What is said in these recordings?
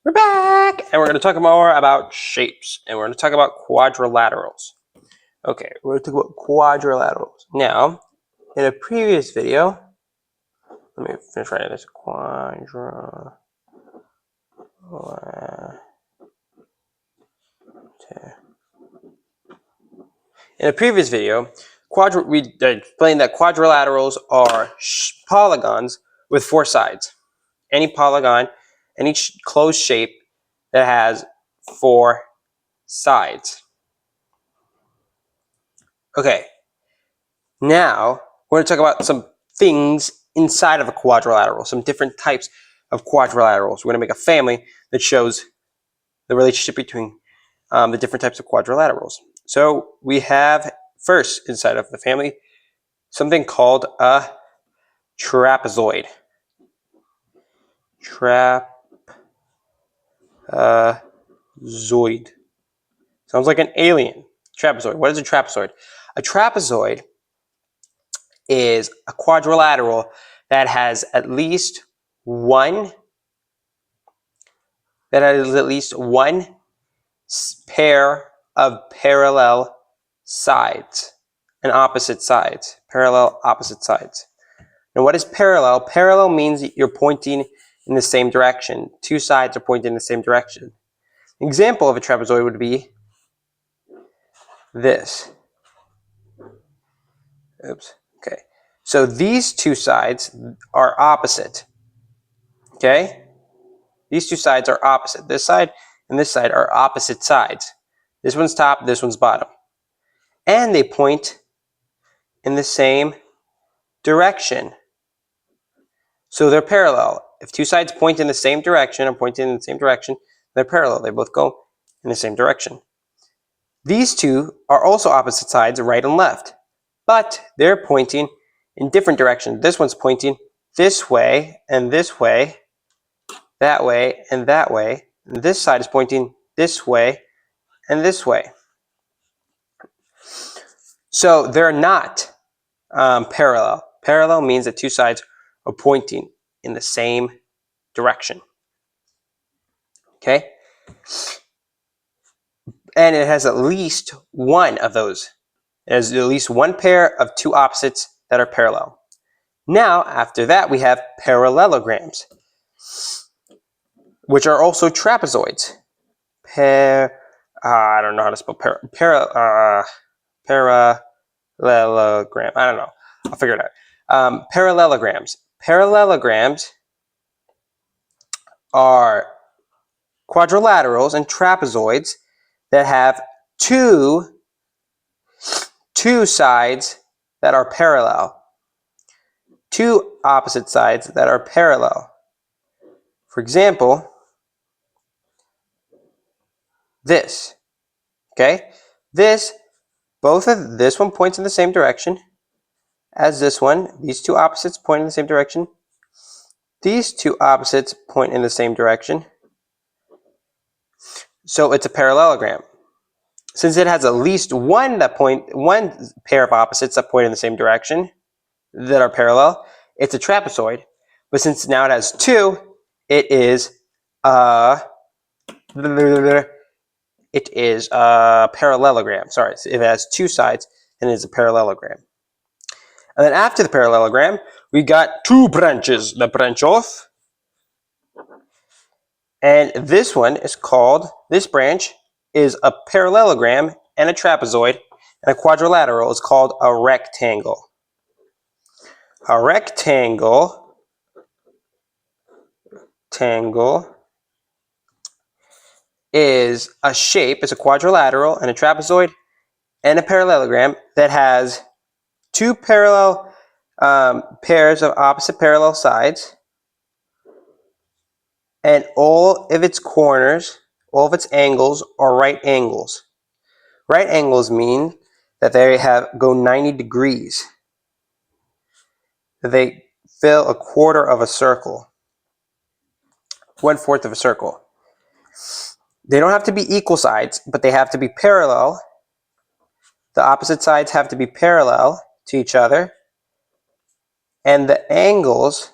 We're back, and we're going to talk more about shapes, and we're going to talk about quadrilaterals. Okay, we're going to talk about quadrilaterals. Now, in a previous video, let me finish writing this. In a previous video, we explained that quadrilaterals are polygons with four sides. Any polygon, any closed shape that has four sides. Okay, now we're going to talk about some things inside of a quadrilateral, some different types of quadrilaterals. We're going to make a family that shows the relationship between the different types of quadrilaterals. So we have first inside of the family something called a trapezoid. Trapezoid. Sounds like an alien. Trapezoid. What is a trapezoid? A trapezoid is a quadrilateral that has at least one pair of parallel sides and opposite sides. Parallel opposite sides. Now, what is parallel? Parallel means you're pointing in the same direction. Two sides are pointing in the same direction. An example of a trapezoid would be this. Oops. Okay. So these two sides are opposite. Okay? These two sides are opposite. This side and this side are opposite sides. This one's top, this one's bottom. And they point in the same direction. So they're parallel. If two sides point in the same direction or pointing in the same direction, they're parallel. They both go in the same direction. These two are also opposite sides, right and left, but they're pointing in different directions. This one's pointing this way and this way, that way and that way. And this side is pointing this way and this way. So they're not parallel. Parallel means that two sides are pointing in the same direction. Okay? And it has at least one of those. It has at least one pair of two opposites that are parallel. Now, after that, we have parallelograms, which are also trapezoids. I don't know how to spell parallelogram. I don't know. I'll figure it out. Parallelograms. Parallelograms are quadrilaterals and trapezoids that have two sides that are parallel. Two opposite sides that are parallel. For example, this. Okay? This one points in the same direction as this one. These two opposites point in the same direction. These two opposites point in the same direction. So it's a parallelogram. Since it has at least one pair of opposites that point in the same direction that are parallel, it's a trapezoid. But since now it has two, it is a parallelogram. Sorry, so if it has two sides, then it is a parallelogram. And then after the parallelogram, we got two branches. The branch off. And this branch is a parallelogram and a trapezoid, and a quadrilateral is called a rectangle. A rectangle is a shape, it's a quadrilateral and a trapezoid and a parallelogram that has two parallel pairs of opposite parallel sides, and all of its corners, all of its angles are right angles. Right angles mean that they go 90 degrees. They fill a quarter of a circle, 1/4 of a circle. They don't have to be equal sides, but they have to be parallel. The opposite sides have to be parallel to each other, and the angles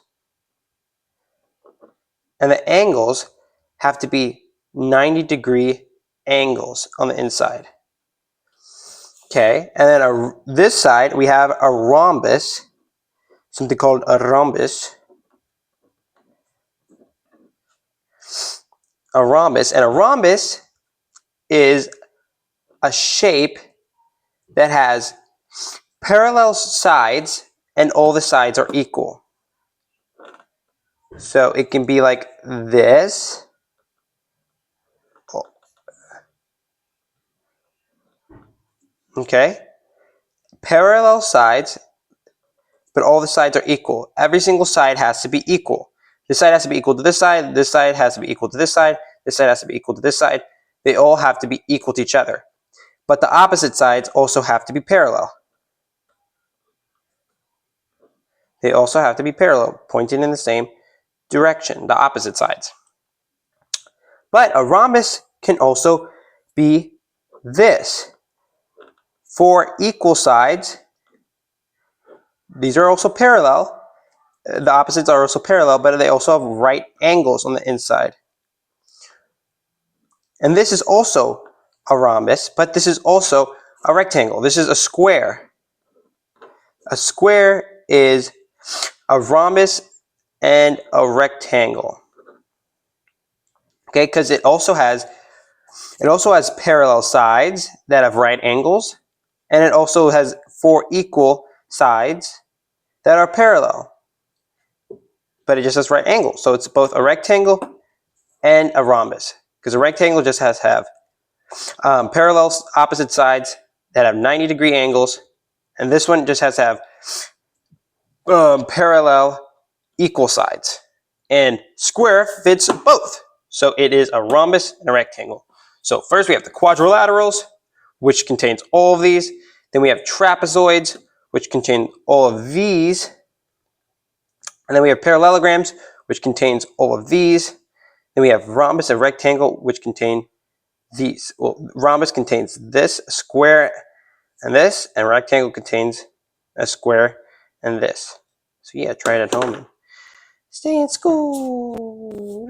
have to be 90-degree angles on the inside. Okay, and then this side we have a rhombus, something called a rhombus. A rhombus, and a rhombus is a shape that has parallel sides and all the sides are equal. So it can be like this. Okay, parallel sides, but all the sides are equal. Every single side has to be equal. This side has to be equal to this side has to be equal to this side has to be equal to this side. They all have to be equal to each other. But the opposite sides also have to be parallel. They also have to be parallel, pointing in the same direction, the opposite sides. But a rhombus can also be this. 4 equal sides. These are also parallel. The opposites are also parallel, but they also have right angles on the inside. And this is also a rhombus, but this is also a rectangle. This is a square. A square is a rhombus and a rectangle. Okay, because it also has parallel sides that have right angles, and it also has 4 equal sides that are parallel. But it just has right angles. So it's both a rectangle and a rhombus. Because a rectangle just has to have parallel opposite sides that have 90-degree angles. And this one just has to have parallel equal sides. And square fits both. So it is a rhombus and a rectangle. So first we have the quadrilaterals, which contains all of these. Then we have trapezoids, which contain all of these. And then we have parallelograms, which contains all of these. Then we have rhombus and rectangle, which contain these. Well, rhombus contains this, a square, and this, and rectangle contains a square and this. So yeah, try it at home and stay in school.